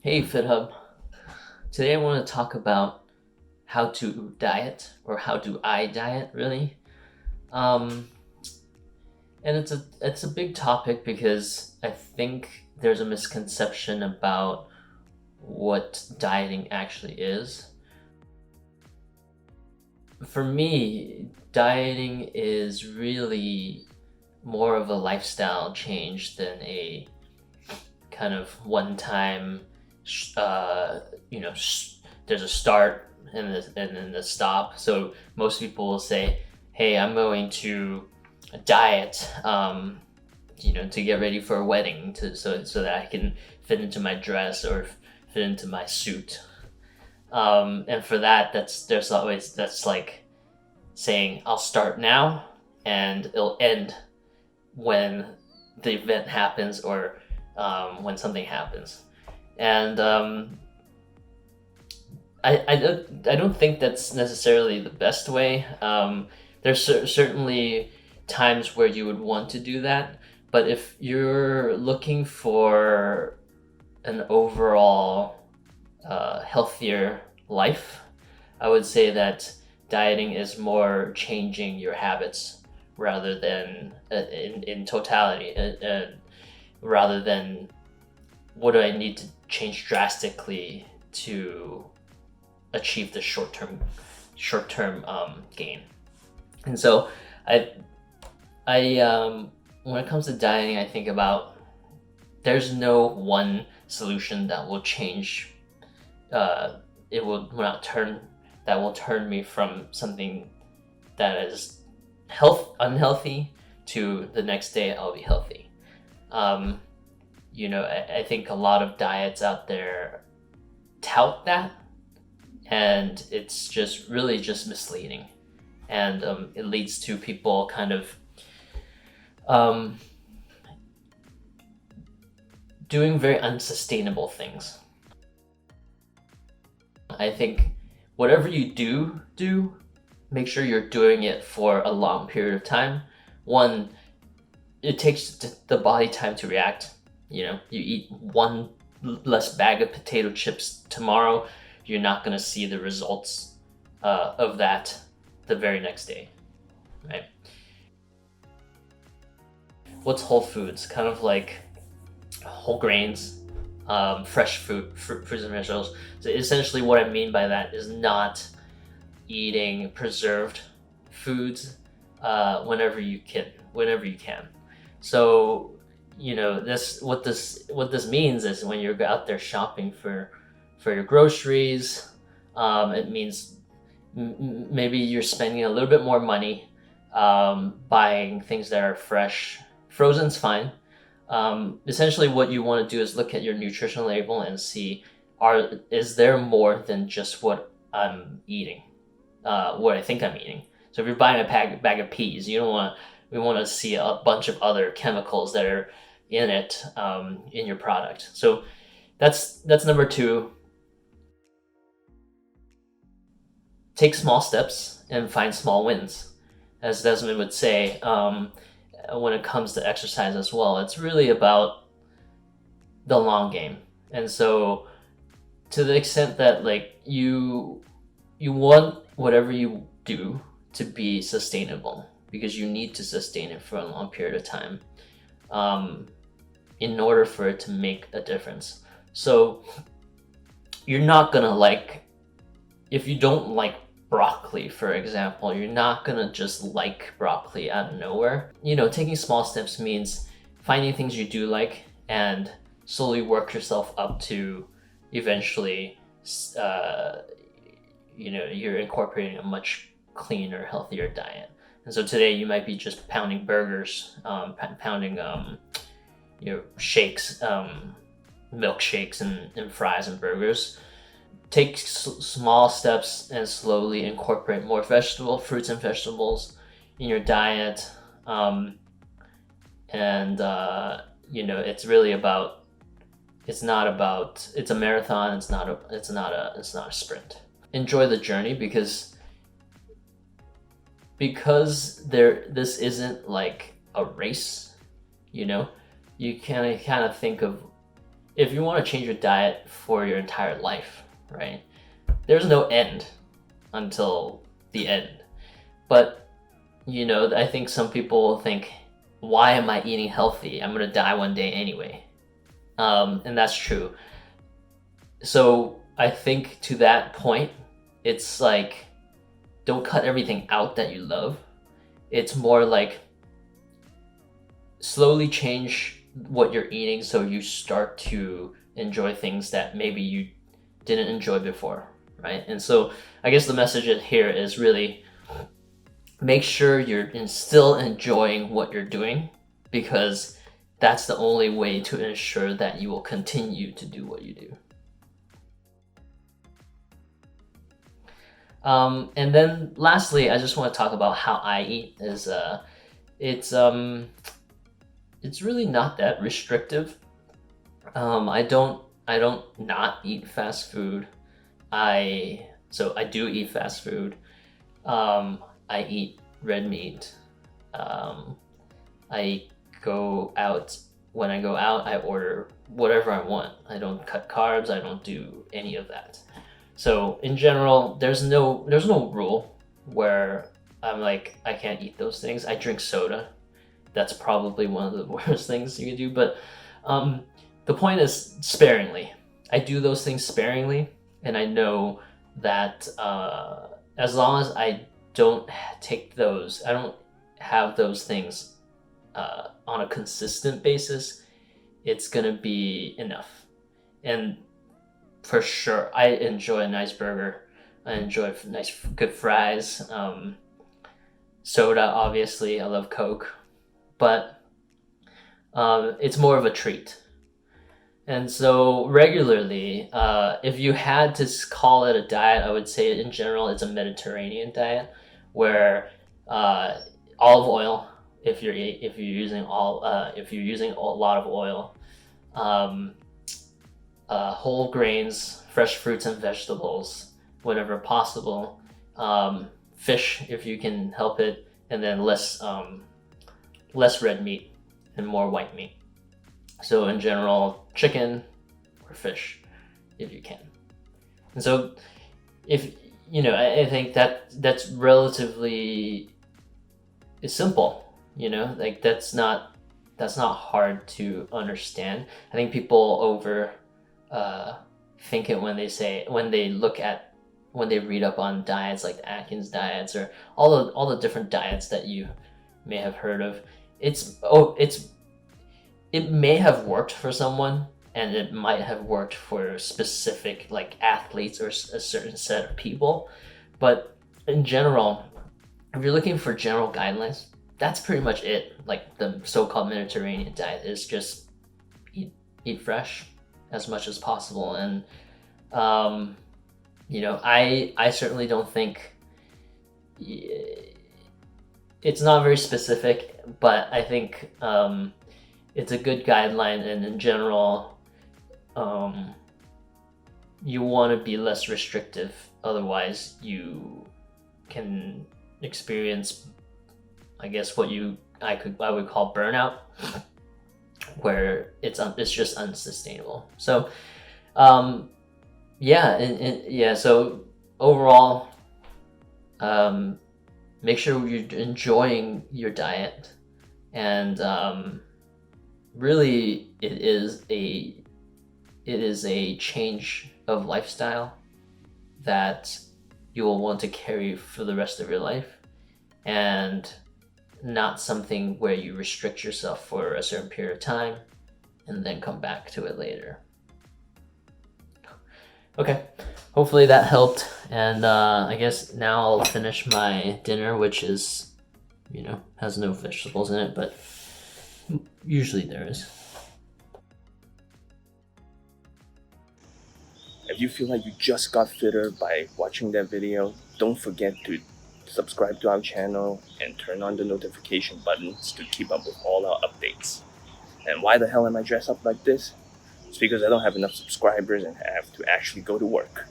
Hey FitHub. Today I want to talk about how to diet, or how do I diet really. Um, and it's a big topic because I think there's a misconception about what dieting actually is. For me, dieting is really more of a lifestyle change than a kind of one-time uh, there's a start and then the stop. So most people will say, "Hey, I'm going to diet, to get ready for a wedding, so that I can fit into my dress or fit into my suit." And for that, that's like saying, "I'll start now, and it'll end when the event happens or when something happens." And I don't think that's necessarily the best way. There's certainly times where you would want to do that, but if you're looking for an overall healthier life, I would say that dieting is more changing your habits rather than in totality, rather than what do I need to change drastically to achieve the short-term gain. And so I when it comes to dieting, I think about there's no one solution that will change. It will not turn that will turn me from something that is unhealthy to the next day I'll be healthy. I think a lot of diets out there tout that, and it's just really just misleading, and it leads to people kind of doing very unsustainable things. I think whatever you do, make sure you're doing it for a long period of time. One, it takes the body time to react. You eat one less bag of potato chips tomorrow, you're not going to see the results of that the very next day, right? What's whole foods? Kind of like whole grains, fresh fruits and vegetables. So essentially what I mean by that is not eating preserved foods whenever you can. So what this means is when you're out there shopping for your groceries, it means maybe you're spending a little bit more money buying things that are fresh. Frozen's fine. Essentially what you want to do is look at your nutrition label and see, is there more than just what I'm eating, what I think I'm eating. So if you're buying a bag of peas, we want to see a bunch of other chemicals that are in it, in your product. So that's number two. Take small steps and find small wins. As Desmond would say, when it comes to exercise as well, it's really about the long game. And so to the extent that you want whatever you do to be sustainable, because you need to sustain it for a long period of time in order for it to make a difference. So you're not gonna if you don't like broccoli, for example, you're not gonna just like broccoli out of nowhere. Taking small steps means finding things you do like and slowly work yourself up to eventually you're incorporating a much cleaner, healthier diet. And so today you might be just pounding burgers, pounding shakes, milkshakes and fries and burgers. Take small steps and slowly incorporate more fruits and vegetables in your diet. It's really about, it's a marathon. It's not a sprint. Enjoy the journey because this isn't like a race. You kind of think of if you want to change your diet for your entire life, right? There's no end until the end. But, you know, I think some people think, why am I eating healthy? I'm going to die one day anyway. And that's true. So I think to that point, it's like, don't cut everything out that you love. It's more like slowly change what you're eating so you start to enjoy things that maybe you didn't enjoy before, right? And so I guess the message here is really make sure you're still enjoying what you're doing, because that's the only way to ensure that you will continue to do what you do. And then lastly, I just want to talk about how I eat. It's really not that restrictive. I don't not eat fast food. I do eat fast food. I eat red meat. I go out. When I go out, I order whatever I want. I don't cut carbs. I don't do any of that. So in general, there's no rule where I'm like, I can't eat those things. I drink soda. That's probably one of the worst things you can do. But the point is sparingly. I do those things sparingly, and I know that as long as I don't have those things on a consistent basis, it's gonna be enough. And for sure, I enjoy a nice burger. I enjoy good fries. Soda, obviously, I love Coke, but it's more of a treat. And so regularly, if you had to call it a diet, I would say in general it's a Mediterranean diet, where olive oil, if you're using a lot of oil, whole grains, fresh fruits and vegetables whenever possible, fish if you can help it, and then less red meat and more white meat. So in general, chicken or fish if you can. And so if I think that's relatively simple, like that's not hard to understand. I think people think it when they read up on diets like the Atkins diets or all the different diets that you may have heard of. It may have worked for someone, and it might have worked for specific like athletes or a certain set of people, but in general, if you're looking for general guidelines, that's pretty much it. Like the so-called Mediterranean diet is just eat fresh as much as possible. And I certainly don't think it's not very specific, but I think it's a good guideline. And in general, you want to be less restrictive, otherwise you can experience, I guess, what I would call burnout, where it's just unsustainable. So so overall, make sure you're enjoying your diet, and really it is a change of lifestyle that you will want to carry for the rest of your life, and not something where you restrict yourself for a certain period of time and then come back to it later. Okay, hopefully that helped, and I guess now I'll finish my dinner, which is, has no vegetables in it, but usually there is. If you feel like you just got fitter by watching that video, don't forget to subscribe to our channel and turn on the notification buttons to keep up with all our updates. And why the hell am I dressed up like this? It's because I don't have enough subscribers and I have to actually go to work.